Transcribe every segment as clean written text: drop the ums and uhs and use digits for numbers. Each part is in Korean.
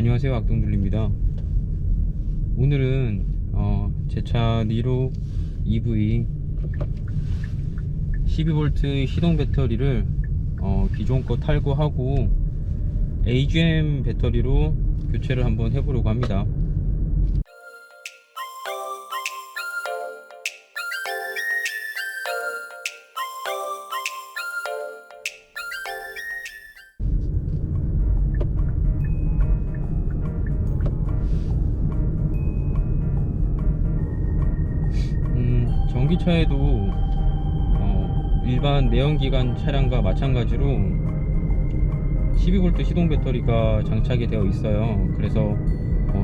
안녕하세요, 악동둘입니다. 오늘은 제 차 니로 EV 12V 시동 배터리를 기존 거 탈거하고 AGM 배터리로 교체를 한번 해보려고 합니다. 전기차에도 일반 내연기관 차량과 마찬가지로 12V 시동 배터리가 장착이 되어 있어요. 그래서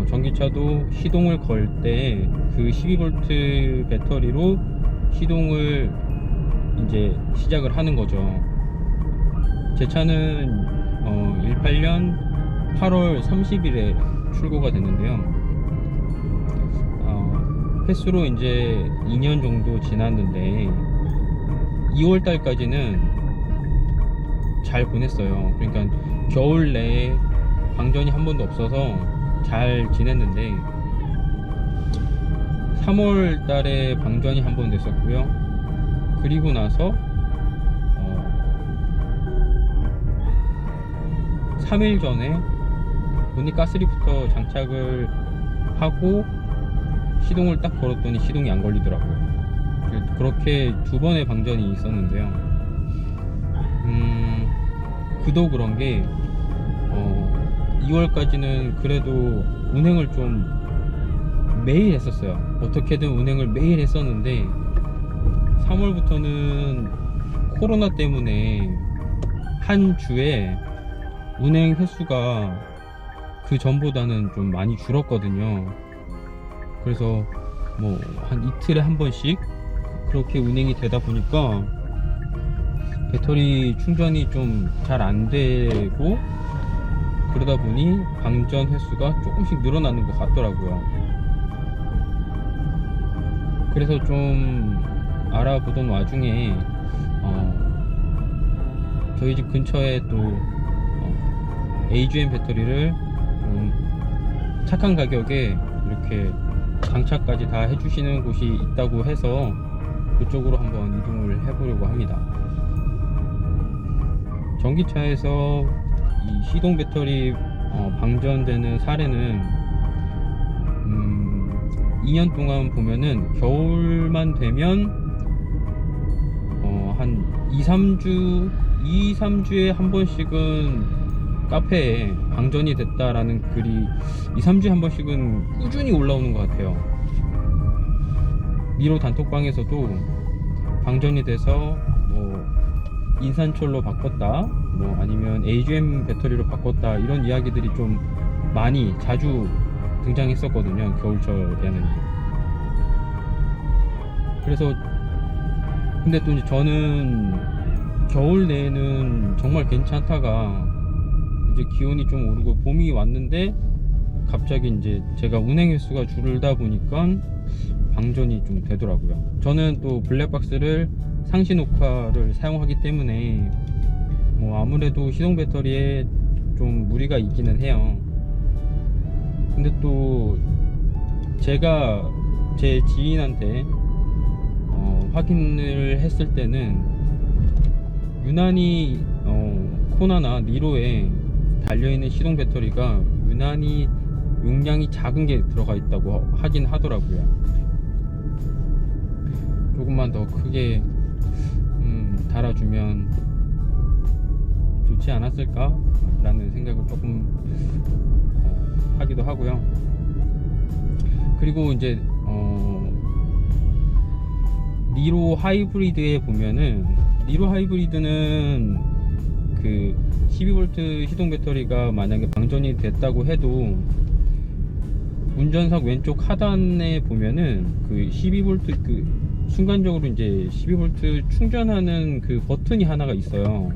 전기차도 시동을 걸 때 그 12V 배터리로 시동을 이제 시작을 하는 거죠. 제 차는 18년 8월 30일에 출고가 됐는데요. 횟수로 이제 2년 정도 지났는데 2월 달까지는 잘 보냈어요. 그러니까 겨울 내에 방전이 한 번도 없어서 잘 지냈는데 3월 달에 방전이 한 번 됐었고요. 그리고 나서 3일 전에 본닛가스리프터 장착을 하고 시동을 딱 걸었더니 시동이 안 걸리더라고요. 그렇게 두 번의 방전이 있었는데요. 그도 그런 게 2월까지는 그래도 운행을 좀 매일 했었어요. 어떻게든 운행을 매일 했었는데 3월부터는 코로나 때문에 한 주에 운행 횟수가 그 전보다는 좀 많이 줄었거든요. 그래서 뭐 한 이틀에 한 번씩 그렇게 운행이 되다 보니까 배터리 충전이 좀 잘 안 되고, 그러다 보니 방전 횟수가 조금씩 늘어나는 것 같더라고요. 그래서 좀 알아보던 와중에 저희 집 근처에 또 AGM 배터리를 좀 착한 가격에 이렇게 장착까지 다 해주시는 곳이 있다고 해서 그쪽으로 한번 이동을 해보려고 합니다. 전기차에서 이 시동 배터리 방전되는 사례는 2년 동안 보면은 겨울만 되면 한 2-3주에 한 번씩은 카페에 방전이 됐다라는 글이 2-3주에 한 번씩은 꾸준히 올라오는 것 같아요. 니로 단톡방에서도 방전이 돼서 뭐 인산철로 바꿨다, 뭐 아니면 AGM 배터리로 바꿨다, 이런 이야기들이 좀 많이 자주 등장했었거든요, 겨울철에는. 그래서 근데 또 이제 저는 겨울 내에는 정말 괜찮다가 이제 기온이 좀 오르고 봄이 왔는데 갑자기 이제 제가 운행 횟수가 줄다 보니까 방전이 좀 되더라고요. 저는 또 블랙박스를 상시 녹화를 사용하기 때문에 뭐 아무래도 시동 배터리에 좀 무리가 있기는 해요. 근데 또 제가 제 지인한테 확인을 했을 때는 유난히 코나나 니로에 달려있는 시동 배터리가 유난히 용량이 작은 게 들어가 있다고 하긴 하더라고요. 조금만 더 크게 달아주면 좋지 않았을까 라는 생각을 조금 하기도 하고요. 그리고 이제 니로 하이브리드에 보면은, 니로 하이브리드는 그 12V 시동 배터리가 만약에 방전이 됐다고 해도 운전석 왼쪽 하단에 보면은 그 12V 그 순간적으로 이제 12V 충전하는 그 버튼이 하나가 있어요.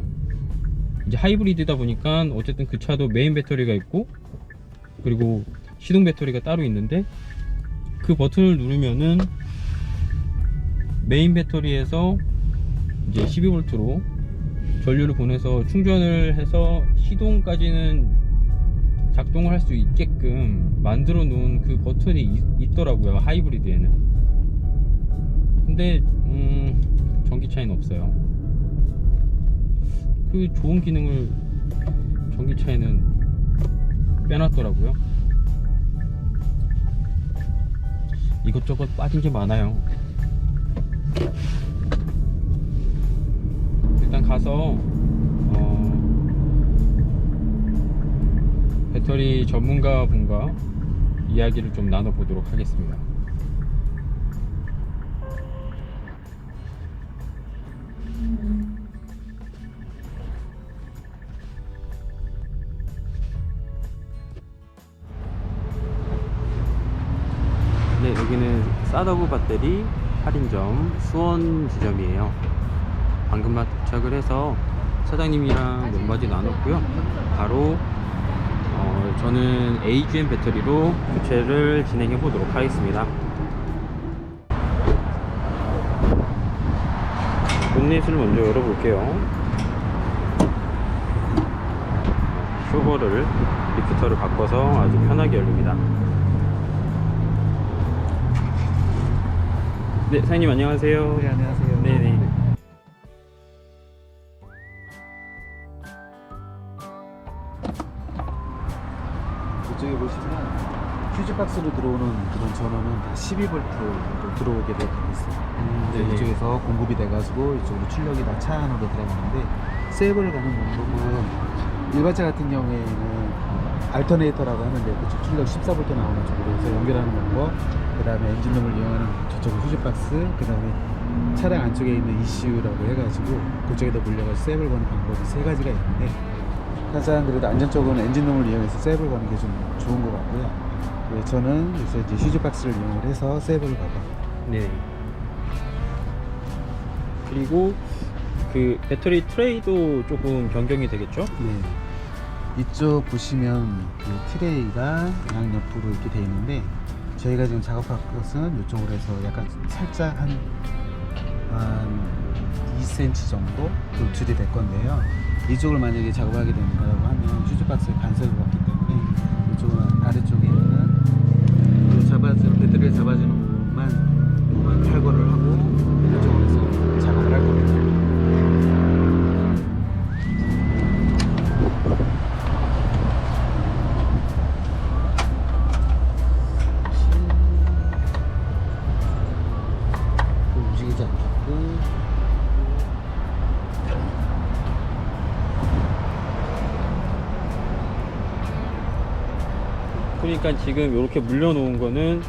이제 하이브리드다 보니까 어쨌든 그 차도 메인 배터리가 있고 그리고 시동 배터리가 따로 있는데, 그 버튼을 누르면은 메인 배터리에서 이제 12V로 전류를 보내서 충전을 해서 시동까지는 작동을 할 수 있게끔 만들어 놓은 그 버튼이 있더라고요, 하이브리드에는. 근데 전기차에는 없어요. 그 좋은 기능을 전기차에는 빼놨더라고요. 이것저것 빠진 게 많아요. 일단 가서 배터리 전문가 분과 이야기를 좀 나눠보도록 하겠습니다. 네, 여기는 싸더구 배터리 할인점 수원 지점이에요. 방금만 도착을 해서 사장님이랑 몇 마디 나눴고요. 바로 저는 AGM 배터리로 교체를 진행해 보도록 하겠습니다. 본넷을 먼저 열어볼게요. 쇼버를 리프터를 바꿔서 아주 편하게 열립니다. 네, 사장님 안녕하세요. 네, 안녕하세요. 네네. 이쪽에 보시면 퓨즈박스로 들어오는 그런 전원은 다 12V로 들어오게 되어 있어요. 네네. 이쪽에서 공급이 돼가지고 이쪽으로 출력이 다 차 안으로 들어가는데 세이브를 가는 방법은 일반차 같은 경우에는 알터네이터라고 하는데 그쪽 출력 14V 나오는 쪽으로 해서 연결하는 방법, 그 다음에 엔진룸을 이용하는 저쪽 퓨즈박스, 그 다음에 차량 안쪽에 있는 ECU라고 해가지고 그쪽에다 물려가지고 세이브를 거는 방법이 세 가지가 있는데 가장 그래도 안전적으로는 엔진룸을 이용해서 세이브를 거는 게 좀 좋은 것 같고요. 네, 저는 그래서 이제 휴즈박스를 이용을 해서 세이브를 가고. 네. 그리고 그 배터리 트레이도 조금 변경이 되겠죠? 네. 이쪽 보시면 그 트레이가 양옆으로 이렇게 되어 있는데 저희가 지금 작업할 것은 이쪽으로 해서 약간 살짝 한 2cm 정도 돌출이 될 건데요. 이쪽을 만약에 작업하게 된다고 하면 휴즈박스에 간섭을 받기 때문에 이쪽은 아래쪽에 있는 배터리를 잡아주는 부분만 탈거를 하고 이쪽으로 해서 작업을 할 겁니다. 움직이지 않겠고. 그러니까 지금 이렇게 물려놓은 거는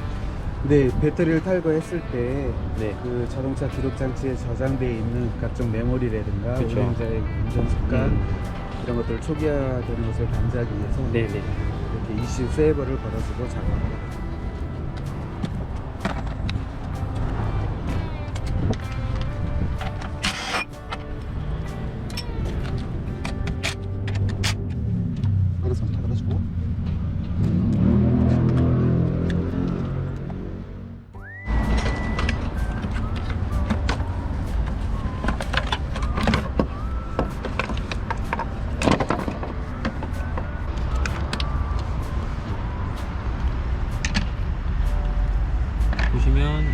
네, 배터리를 탈거했을 때 네. 그 자동차 기록 장치에 저장되어 있는 각종 메모리라든가 그쵸. 운행자의 운전 습관 이런 것들을 초기화되는 것을 방지하기 위해서 네네. 이렇게 ECU 세이버를 걸어주고 작업합니다. 걸어서 걸어주고. 보시면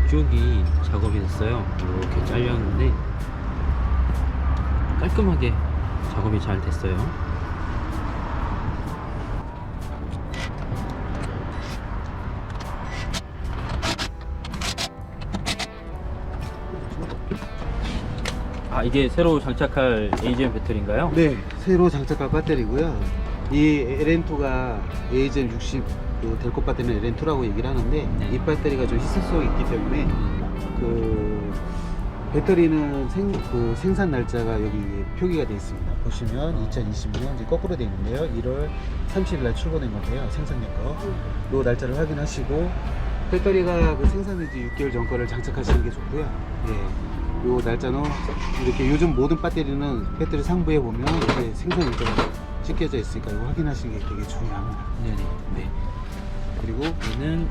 이쪽이 작업이 됐어요. 이렇게 잘렸는데 깔끔하게 작업이 잘 됐어요. 아, 이게 새로 장착할 AGM 배터리인가요? 네, 새로 장착할 배터리고요. 이 LN2가 AGM 60 델코 배터리는 LN2라고 얘기를 하는데 네. 이 배터리가 좀 희소성이 있기 때문에 그 배터리는 생산 날짜가 여기 위에 표기가 되어 있습니다. 보시면 2020년 이제 거꾸로 되어 있는데요. 1월 30일 날 출고된 건데요. 생산된 거. 요 날짜를 확인하시고 배터리가 그 생산된 지 6개월 전 거를 장착하시는 게 좋고요. 예. 요 날짜는 이렇게 요즘 모든 배터리는 배터리 상부에 보면 이렇게 생산 일자가 찍혀져 있으니까 이거 확인하시는 게 되게 중요합니다. 네네. 네. 그리고 얘는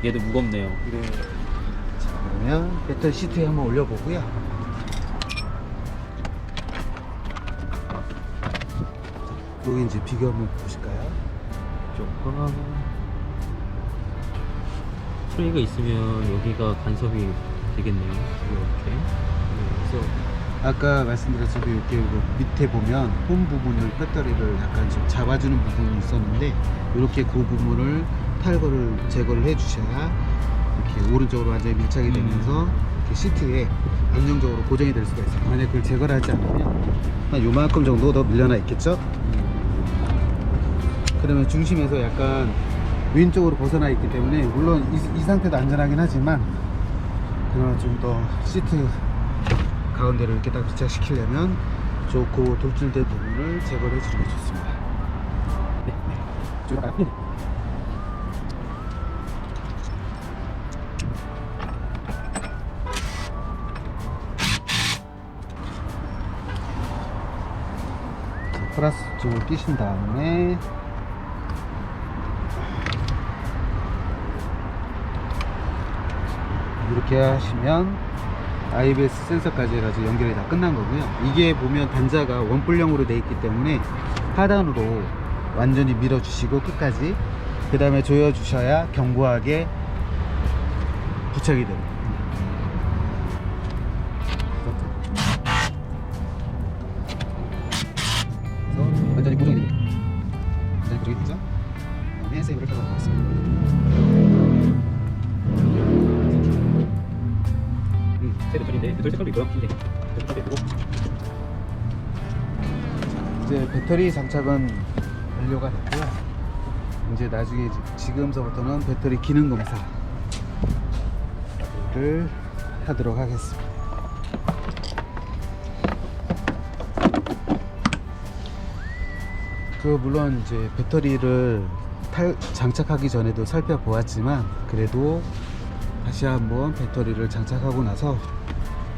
얘도 무겁네요. 네. 자, 그러면 배터리 시트에 한번 올려보고요. 여기 이제 비교 한번 보실까요? 조금 트레이가 있으면 여기가 간섭이 되겠네요. 이렇게. 그래서 아까 말씀드렸지만 이렇게 밑에 보면 홈 부분을 배터리를 약간 좀 잡아주는 부분이 있었는데 이렇게 그 부분을 탈거를 제거를 해주셔야 이렇게 오른쪽으로 완전히 밀착이 되면서 이렇게 시트에 안정적으로 고정이 될 수가 있어요. 만약 그걸 제거를 하지 않으면 한 요만큼 정도 더 밀려나 있겠죠? 그러면 중심에서 약간 왼쪽으로 벗어나 있기 때문에 물론 이 상태도 안전하긴 하지만 그나마 좀 더 시트 가운데를 이렇게 딱 밀착시키려면 좋고 돌출된 부분을 제거를 해주는 게 좋습니다. 네, 네. 쭉 갈까요? 자, 플러스 쪽을 끼신 다음에 이렇게 하시면 IBS 센서까지 해가지고 연결이 다 끝난 거고요. 이게 보면 단자가 원뿔형으로 되어 있기 때문에 하단으로 완전히 밀어주시고 끝까지 그 다음에 조여주셔야 견고하게 부착이 돼요. 그래서 완전히 고정이 됩니다. 완전히 고정이 되죠? 그 다음에 세이브를 켜도록 하겠습니다. 새 배터리인데 배터리 색깔도 있고요. 흰색 배터리 예쁘고. 이제 배터리 장착은 완료가 됐고요. 이제 나중에 지금서부터는 배터리 기능 검사를 하도록 하겠습니다. 물론 이제 배터리를 장착하기 전에도 살펴보았지만 그래도 다시 한번 배터리를 장착하고 나서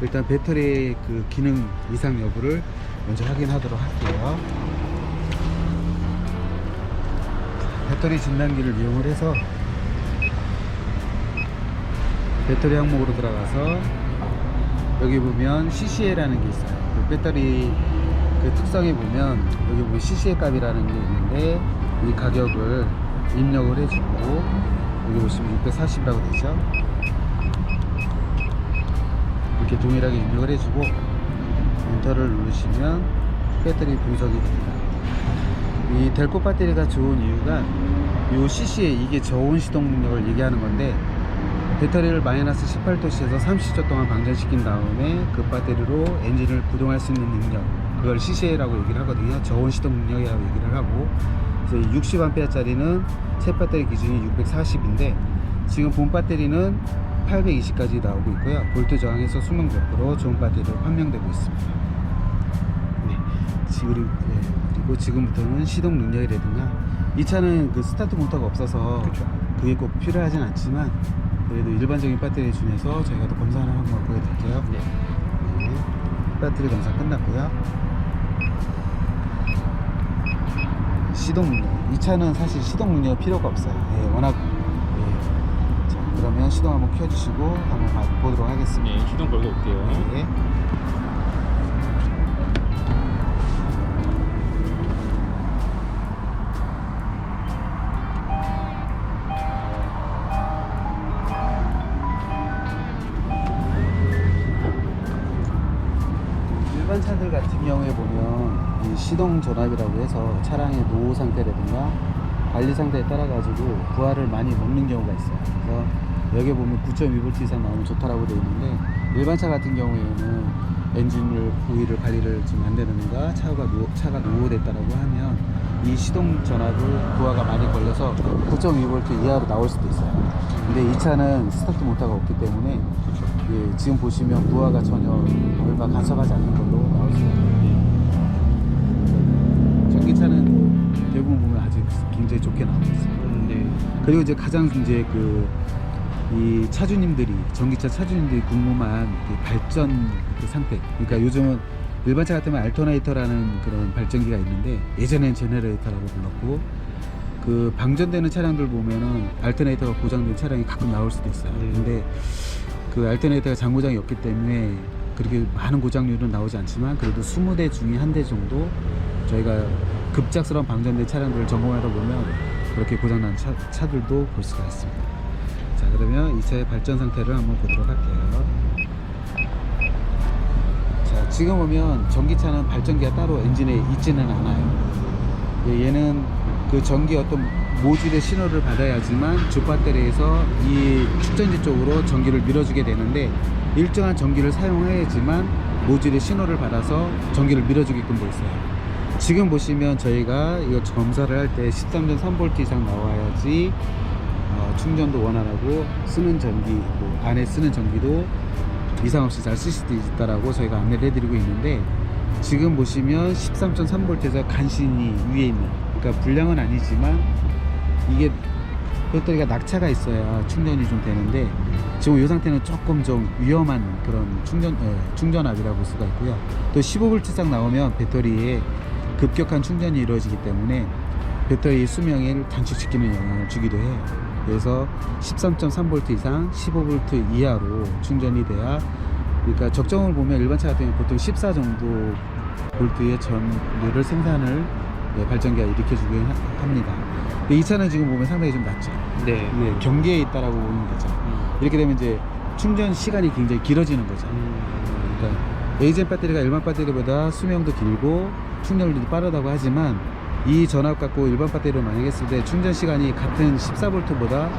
일단 배터리 그 기능 이상 여부를 먼저 확인하도록 할게요. 배터리 진단기를 이용을 해서 배터리 항목으로 들어가서 여기 보면 CCA라는 게 있어요. 그 배터리 그 특성에 보면 여기 보면 CCA 값이라는 게 있는데 이 가격을 입력을 해주고 여기 보시면 640이라고 되죠. 이렇게 동일하게 입력을 해주고 엔터를 누르시면 배터리 분석이 됩니다. 이 델코 배터리가 좋은 이유가 이 CCA 이게 저온 시동 능력을 얘기하는 건데 배터리를 마이너스 18도씨에서 30초 동안 방전시킨 다음에 그 배터리로 엔진을 구동할 수 있는 능력 그걸 CCA라고 얘기를 하거든요. 저온 시동 능력이라고 얘기를 하고 그래서 60A 짜리는 새 배터리 기준이 640인데 지금 본 배터리는 820까지 나오고 있고요. 볼트 저항에서 수명 100% 좋은 배터리로 판명되고 있습니다. 네. 그리고 지금부터는 시동 능력이라든가 이 차는 그 스타트 모터가 없어서 그쵸. 그게 꼭 필요하진 않지만 그래도 일반적인 배터리 중에서 저희가 또 검사를 한번 보여드릴게요. 네. 네. 배터리 검사 끝났고요. 시동 능력 이 차는 사실 시동 능력 필요가 없어요. 네, 워낙 자, 그러면 시동 한번 켜주시고 한번 보도록 하겠습니다. 네, 시동 걸고 올게요. 네. 일반 차들 같은 경우에 보면 이 시동 전압이라고 해서 차량의 노후 상태라든가 관리 상태에 따라 가지고 부하를 많이 먹는 경우가 있어요. 그래서 여기 보면 9.2V 이상 나오면 좋다라고 되어 있는데 일반 차 같은 경우에는 엔진을 오일을 관리를 좀 안 되는가 차가 노후됐다라고 하면 이 시동 전압을 부하가 많이 걸려서 9.2V 이하로 나올 수도 있어요. 근데 이 차는 스타트 모터가 없기 때문에 예, 지금 보시면 부하가 전혀 얼마 간섭하지 않는 걸로 나올 수 있습니다. 전기차는 대부분 보면 아직 굉장히 좋게 나오고 있어요. 네. 그리고 이제 가장 이제 이 차주님들이 전기차 차주님들이 궁금한 그 발전 그 상태. 그러니까 요즘은 일반 차 같으면 알터네이터라는 그런 발전기가 있는데 예전엔 제너레이터라고 불렀고 그 방전되는 차량들 보면은 알터네이터가 고장된 차량이 가끔 나올 수도 있어요. 근데 그 알터네이터가 장고장이 없기 때문에 그렇게 많은 고장률은 나오지 않지만 그래도 20대 중에 한 대 정도 저희가 급작스러운 방전된 차량들을 점검하다 보면 그렇게 고장난 차들도 볼 수가 있습니다. 자, 그러면 이 차의 발전 상태를 한번 보도록 할게요. 자, 지금 보면 전기차는 발전기가 따로 엔진에 있지는 않아요. 얘는 그 전기 어떤 모듈의 신호를 받아야지만 주배터리에서 이 축전지 쪽으로 전기를 밀어주게 되는데, 일정한 전기를 사용해야지만 모듈의 신호를 받아서 전기를 밀어주게끔 돼 있어요. 지금 보시면 저희가 이거 검사를 할 때 13.3V 이상 나와야지 충전도 원활하고 쓰는 전기, 뭐 안에 쓰는 전기도 이상 없이 잘 쓰실 수 있다라고 저희가 안내를 해드리고 있는데, 지금 보시면 13.3V에서 간신히 위에 있는, 그러니까 불량은 아니지만 이게 배터리가 낙차가 있어야 충전이 좀 되는데, 지금 이 상태는 조금 좀 위험한 그런 충전압이라고 볼 수가 있고요. 또 15V 이상 나오면 배터리에 급격한 충전이 이루어지기 때문에 배터리 수명을 단축시키는 영향을 주기도 해요. 그래서 13.3V 이상 15V 이하로 충전이 돼야, 그러니까 적정을 보면 일반 차 같은 경우는 보통 14 정도 볼트의 전류를 생산을 발전기가 일으켜주긴 합니다. 근데 이 차는 지금 보면 상당히 좀 낮죠. 네. 경계에 있다라고 보면 되죠. 이렇게 되면 이제 충전 시간이 굉장히 길어지는 거죠. 그러니까 에이젠 배터리가 일반 배터리보다 수명도 길고 충전률도 빠르다고 하지만, 이 전압 갖고 일반 배터리로 만약 했을 때 충전 시간이 같은 14V보다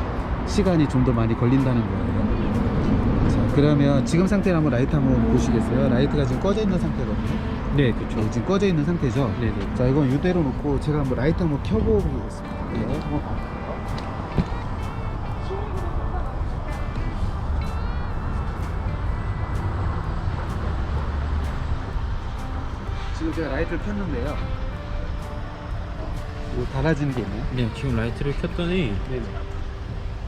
시간이 좀 더 많이 걸린다는 거예요. 자, 그러면 지금 상태를 한번 라이트 한번 보시겠어요? 라이트가 지금 꺼져 있는 상태거든요. 네, 그렇죠. 지금 꺼져 있는 상태죠. 네네. 자, 이건 이대로 놓고 제가 한번 라이트 한번 켜보겠습니다. 네. 지금 제가 라이트를 켰는데요. 뭐 달라지는 게 있나요? 네, 지금 라이트를 켰더니 네.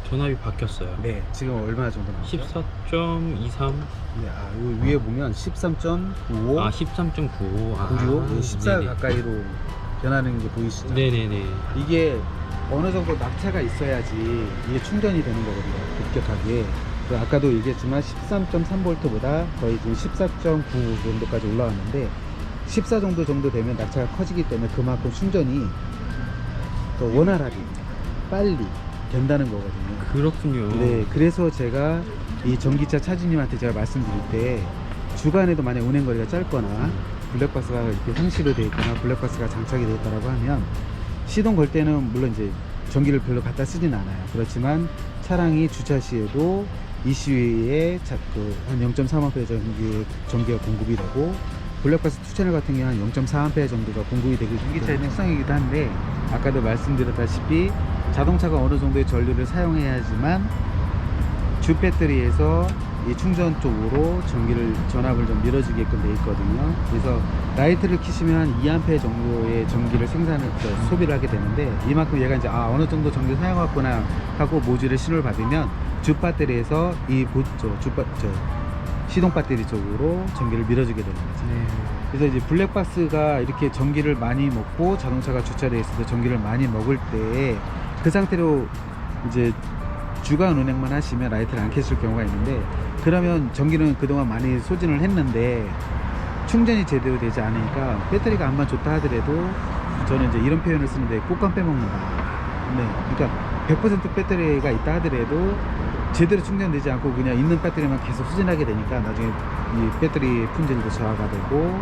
전압이 바뀌었어요. 네. 지금 얼마 정도 나왔죠? 14.23. 네, 요 위에 보면 13.95. 아, 13.95. 아, 그리고 14 네네. 가까이로 변하는 게 보이시죠? 네네네. 이게 어느 정도 낙차가 있어야지 이게 충전이 되는 거거든요. 급격하게. 아까도 얘기했지만 13.3V보다 거의 지금 14.9 정도까지 올라왔는데, 14 정도 되면 낙차가 커지기 때문에 그만큼 충전이 더 원활하게 빨리 된다는 거거든요. 그렇군요. 네, 그래서 제가 이 전기차 차주님한테 제가 말씀드릴 때, 주간에도 만약 운행거리가 짧거나 블랙박스가 이렇게 상시로 되어 있거나 블랙박스가 장착이 되어 있다고 하면, 시동 걸 때는 물론 이제 전기를 별로 갖다 쓰진 않아요. 그렇지만 차량이 주차 시에도 이 시위에 한 0.3A 전기가 공급이 되고, 블랙박스 2채널 같은 경우는 한 0.4A 정도가 공급이 되기 전기차의 특성이기도 한데, 아까도 말씀드렸다시피 자동차가 어느 정도의 전류를 사용해야지만 주 배터리에서 이 충전 쪽으로 전압을 좀 밀어주게끔 돼 있거든요. 그래서 라이트를 켜시면 한 2A 정도의 전기를 소비를 하게 되는데, 이만큼 얘가 이제 어느 정도 전기를 사용했구나 하고 모듈의 신호를 받으면 주 배터리에서 시동 배터리 쪽으로 전기를 밀어주게 되는 거죠. 네. 그래서 이제 블랙박스가 이렇게 전기를 많이 먹고 자동차가 주차되어 있을 때 전기를 많이 먹을 때, 그 상태로 이제 주간 운행만 하시면 라이트를 안 켰을 경우가 있는데, 그러면 전기는 그동안 많이 소진을 했는데 충전이 제대로 되지 않으니까 배터리가 암만 좋다 하더라도, 저는 이제 이런 표현을 쓰는데, 꽃감 빼먹는다. 네, 그러니까 100% 배터리가 있다 하더라도 제대로 충전되지 않고 그냥 있는 배터리만 계속 소진하게 되니까 나중에 이 배터리 품질도 저하가 되고,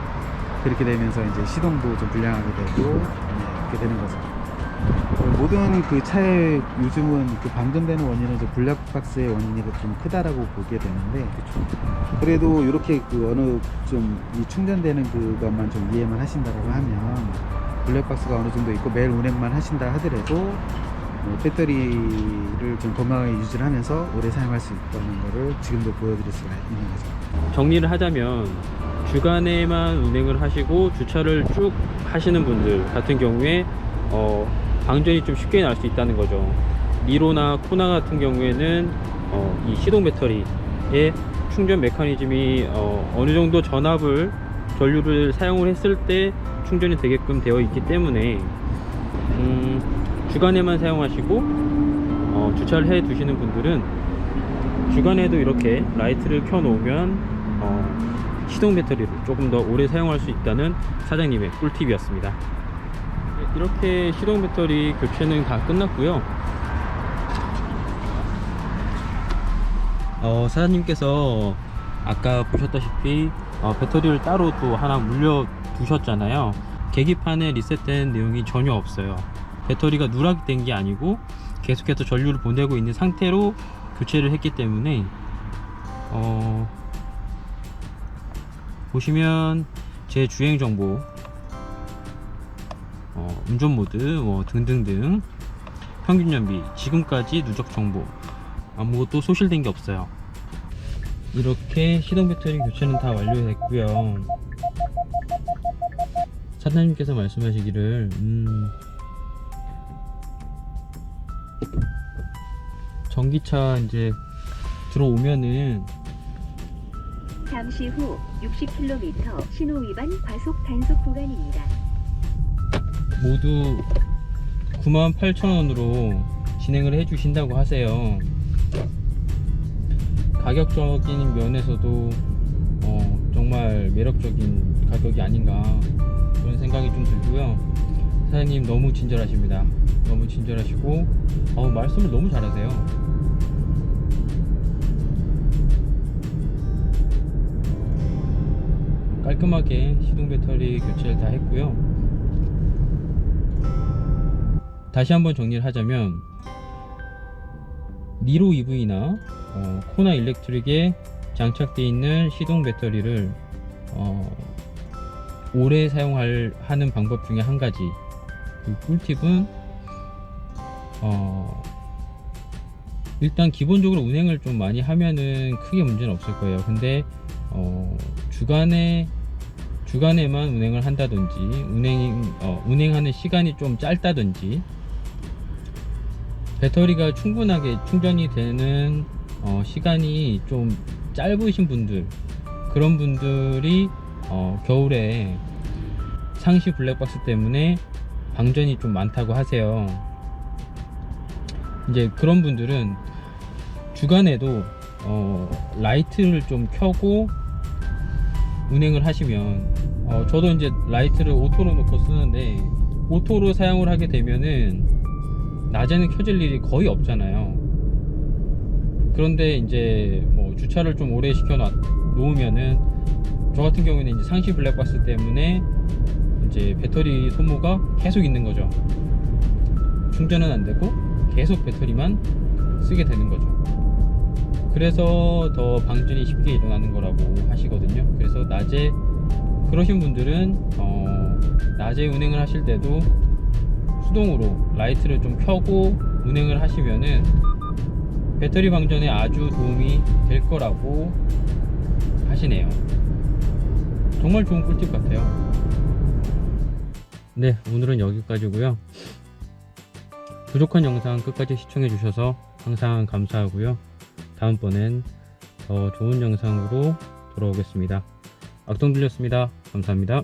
그렇게 되면서 이제 시동도 좀 불량하게 되고, 그렇게 되는 거죠. 모든 그 차의 요즘은 그 방전되는 원인은 이제 블랙박스의 원인이 좀 크다라고 보게 되는데, 그래도 이렇게 그 어느 좀 이 충전되는 그것만 좀 이해만 하신다라고 하면, 블랙박스가 어느 정도 있고 매일 운행만 하신다 하더라도 배터리를 좀 건강하게 유지를 하면서 오래 사용할 수 있다는 거를 지금도 보여드릴 수가 있는 거죠. 정리를 하자면, 주간에만 운행을 하시고 주차를 쭉 하시는 분들 같은 경우에 방전이 좀 쉽게 날 수 있다는 거죠. 니로나 코나 같은 경우에는 이 시동 배터리의 충전 메커니즘이 어느 정도 전류를 사용을 했을 때 충전이 되게끔 되어 있기 때문에 주간에만 사용하시고 주차를 해 두시는 분들은 주간에도 이렇게 라이트를 켜 놓으면 시동 배터리를 조금 더 오래 사용할 수 있다는 사장님의 꿀팁이었습니다. 이렇게 시동 배터리 교체는 다 끝났고요. 사장님께서 아까 보셨다시피 배터리를 따로 또 하나 물려 두셨잖아요. 계기판에 리셋된 내용이 전혀 없어요. 배터리가 누락이 된 게 아니고 계속해서 전류를 보내고 있는 상태로 교체를 했기 때문에 보시면 제 주행 정보, 운전 모드 뭐 등등등, 평균 연비, 지금까지 누적 정보 아무것도 소실된 게 없어요. 이렇게 시동 배터리 교체는 다 완료됐고요. 사장님께서 말씀하시기를 전기차 이제 들어오면은 잠시 후 60km 신호 위반 과속 단속 구간입니다. 모두 98,000원으로 진행을 해 주신다고 하세요. 가격적인 면에서도 정말 매력적인 가격이 아닌가 그런 생각이 좀 들고요. 사장님 너무 친절하십니다. 너무 친절하시고 말씀을 너무 잘하세요. 깔끔하게 시동 배터리 교체를 다 했고요. 다시 한번 정리를 하자면 니로 EV나 코나 일렉트릭에 장착되어 있는 시동 배터리를 오래 사용하는 방법 중에 한 가지, 그 꿀팁은 일단 기본적으로 운행을 좀 많이 하면은 크게 문제는 없을 거예요. 근데 주간에만 운행을 한다든지 운행하는 시간이 좀 짧다든지 배터리가 충분하게 충전이 되는 시간이 좀 짧으신 분들, 그런 분들이 겨울에 상시 블랙박스 때문에 방전이 좀 많다고 하세요. 이제 그런 분들은 주간에도 라이트를 좀 켜고 운행을 하시면, 저도 이제 라이트를 오토로 놓고 쓰는데 오토로 사용을 하게 되면은 낮에는 켜질 일이 거의 없잖아요. 그런데 이제 뭐 주차를 좀 오래 시켜 놓으면은, 저 같은 경우에는 이제 상시 블랙박스 때문에 이제 배터리 소모가 계속 있는 거죠. 충전은 안 되고 계속 배터리만 쓰게 되는 거죠. 그래서 더 방전이 쉽게 일어나는 거라고 하시거든요. 그래서 낮에, 그러신 분들은 낮에 운행을 하실 때도 수동으로 라이트를 좀 켜고 운행을 하시면은 배터리 방전에 아주 도움이 될 거라고 하시네요. 정말 좋은 꿀팁 같아요. 네, 오늘은 여기까지고요. 부족한 영상 끝까지 시청해 주셔서 항상 감사하고요. 다음번엔 더 좋은 영상으로 돌아오겠습니다. 악동 들렸습니다. 감사합니다.